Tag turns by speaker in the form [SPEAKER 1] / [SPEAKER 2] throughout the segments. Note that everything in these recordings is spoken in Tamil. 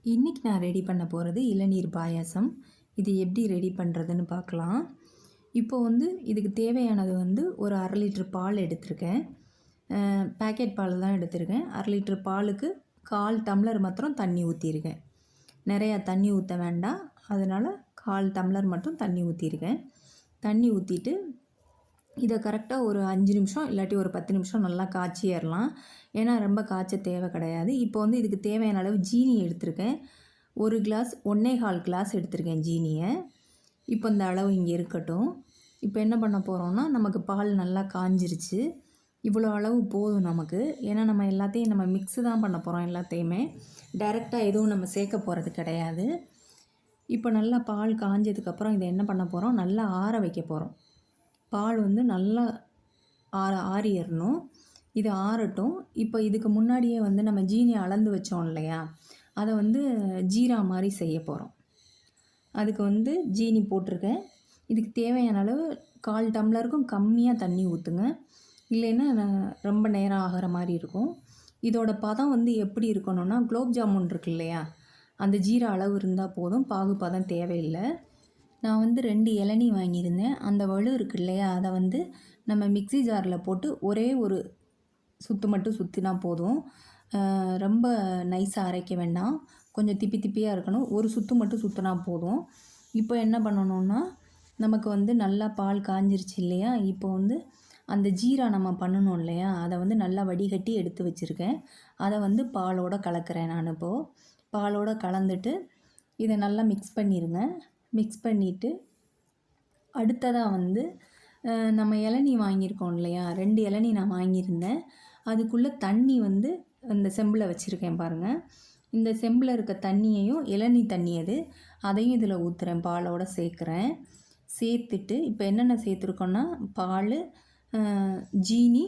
[SPEAKER 1] இன்றைக்கி நான் ரெடி பண்ண போகிறது இளநீர் பாயாசம். இது எப்படி ரெடி பண்ணுறதுன்னு பார்க்கலாம். இப்போ இதுக்கு தேவையானது ஒரு 1/2 லிட்டர் பால் எடுத்திருக்கேன். பேக்கெட் பால் தான் எடுத்திருக்கேன். 1/2 லிட்டர் பாலுக்கு 1/4 டம்ளர் மாத்திரம் தண்ணி ஊற்றிருக்கேன். நிறையா தண்ணி ஊற்ற வேண்டாம், அதனால் 1/4 டம்ளர் மட்டும் தண்ணி ஊற்றிருக்கேன். தண்ணி ஊற்றிட்டு இதை கரெக்டாக ஒரு 5 நிமிஷம் இல்லாட்டி ஒரு 10 நிமிஷம் நல்லா காய்ச்சி ஏறலாம். ஏன்னா ரொம்ப காய்ச்ச தேவை கிடையாது. இப்போ இதுக்கு தேவையான அளவு ஜீனி எடுத்திருக்கேன். 1 கிளாஸ் 1.25 கிளாஸ் எடுத்திருக்கேன் ஜீனியை. இப்போ இந்த அளவு இங்கே இருக்கட்டும். இப்போ என்ன பண்ண போகிறோம்னா, நமக்கு பால் நல்லா காஞ்சிருச்சு. இவ்வளோ அளவு போதும் நமக்கு. ஏன்னா நம்ம எல்லாத்தையும் மிக்ஸு தான் பண்ண போகிறோம். எல்லாத்தையுமே டைரெக்டாக எதுவும் நம்ம சேர்க்க போகிறது கிடையாது. இப்போ நல்லா பால் காஞ்சதுக்கப்புறம் இதை என்ன பண்ண போகிறோம், நல்லா ஆற வைக்க போகிறோம். பால் நல்லா ஆறிடணும். இது ஆறட்டும். இப்போ இதுக்கு முன்னாடியே நம்ம ஜீனி அளந்து வச்சோம் இல்லையா, அதை ஜீரா மாதிரி செய்ய போகிறோம். அதுக்கு ஜீனி போட்டிருக்கேன். இதுக்கு தேவையான அளவு 1/4 டம்ளருக்கும் கம்மியாக தண்ணி ஊற்றுங்க. இல்லைன்னா ரொம்ப நேரம் ஆகிற மாதிரி இருக்கும். இதோட பதம் எப்படி இருக்கணும்னா, குலோப் ஜாமுன் இருக்கு இல்லையா, அந்த ஜீரா அளவு இருந்தால் போதும், பாகு பதம் தேவையில்லை. நான் 2 இளநீ வாங்கியிருந்தேன். அந்த வலு இருக்கு இல்லையா, அதை நம்ம மிக்ஸி ஜாரில் போட்டு ஒரே ஒரு சுற்று மட்டும் சுற்றினா போதும். ரொம்ப நைஸாக அரைக்க வேண்டாம், கொஞ்சம் திப்பி திப்பியாக இருக்கணும். ஒரு சுற்று மட்டும் சுற்றினா போதும். இப்போ என்ன பண்ணணுன்னா, நமக்கு நல்லா பால் காஞ்சிருச்சு இல்லையா, இப்போ அந்த ஜீரா நம்ம பண்ணணும் இல்லையா, அதை நல்லா வடிகட்டி எடுத்து வச்சுருக்கேன். அதை பாலோடு கலக்கிறேன் நான். இப்போது பாலோடு கலந்துட்டு இதை நல்லா மிக்ஸ் பண்ணிடுங்க. மிக்ஸ் பண்ணிவிட்டு அடுத்ததாக நம்ம இளநீ வாங்கியிருக்கோம் இல்லையா, 2 இளநீ நான் வாங்கியிருந்தேன். அதுக்குள்ளே தண்ணி இந்த செம்பில் வச்சுருக்கேன் பாருங்கள். இந்த செம்பில் இருக்க தண்ணியையும், இளநீ தண்ணி அதையும் இதில் ஊற்றுறேன், பாலோடு சேர்க்குறேன். சேர்த்துட்டு இப்போ என்னென்ன சேர்த்துருக்கோன்னா, பால், ஜீனி,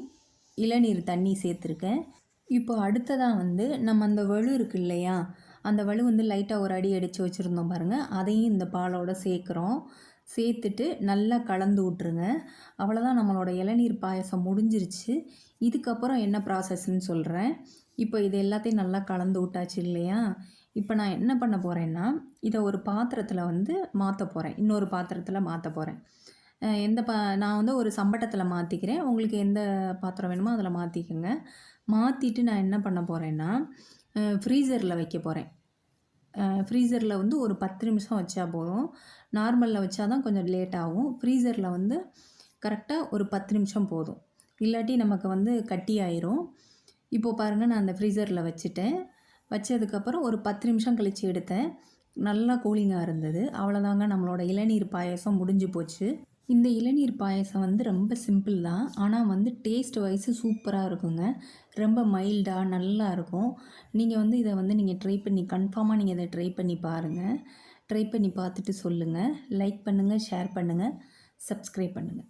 [SPEAKER 1] இளநீர் தண்ணி சேர்த்துருக்கேன். இப்போ அடுத்ததாக நம்ம அந்த வலு இருக்கு இல்லையா, அந்த வலு லைட்டாக ஒரு அடி அடித்து வச்சுருந்தோம் பாருங்கள், அதையும் இந்த பாலோடு சேர்க்குறோம். சேர்த்துட்டு நல்லா கலந்து விட்ருங்க. அவ்வளோதான், நம்மளோட இளநீர் பாயசம் முடிஞ்சிருச்சு. இதுக்கப்புறம் என்ன ப்ராசஸ்ன்னு சொல்கிறேன். இப்போ இது எல்லாத்தையும் நல்லா கலந்து விட்டாச்சு இல்லையா, இப்போ நான் என்ன பண்ண போகிறேன்னா, இதை ஒரு பாத்திரத்தில் மாற்ற போகிறேன். இன்னொரு பாத்திரத்தில் மாற்ற போகிறேன். நான் ஒரு சம்பட்டத்தில் மாற்றிக்கிறேன். உங்களுக்கு எந்த பாத்திரம் வேணுமோ அதில் மாற்றிக்கோங்க. மாற்றிட்டு நான் என்ன பண்ண போகிறேன்னா, ஃப்ரீசரில் வைக்க போகிறேன். ஃப்ரீசரில் ஒரு 10 நிமிஷம் வச்சா போதும். நார்மலில் வச்சா தான் கொஞ்சம் லேட் ஆகும். ஃப்ரீசரில் கரெக்டாக ஒரு 10 நிமிஷம் போதும், இல்லாட்டி நமக்கு கட்டி ஆயிரும். இப்போது பாருங்கள், நான் அந்த ஃப்ரீசரில் வச்சுட்டேன். வச்சதுக்கப்புறம் ஒரு 10 நிமிஷம் கழித்து எடுத்தேன். நல்லா கூலிங்காக இருந்தது. அவ்வளோதாங்க, நம்மளோட இளநீர் பாயசம் முடிஞ்சு போச்சு. இந்த இளநீர் பாயசம் ரொம்ப சிம்பிள் தான், ஆனால் டேஸ்ட் வைஸு சூப்பராக இருக்குங்க. ரொம்ப மைல்டாக நல்லா இருக்கும். நீங்கள் இதை நீங்கள் ட்ரை பண்ணி, கன்ஃபார்மாக நீங்கள் இதை ட்ரை பண்ணி பாருங்கள். ட்ரை பண்ணி பார்த்துட்டு சொல்லுங்கள். லைக் பண்ணுங்கள், ஷேர் பண்ணுங்கள், சப்ஸ்கிரைப் பண்ணுங்கள்.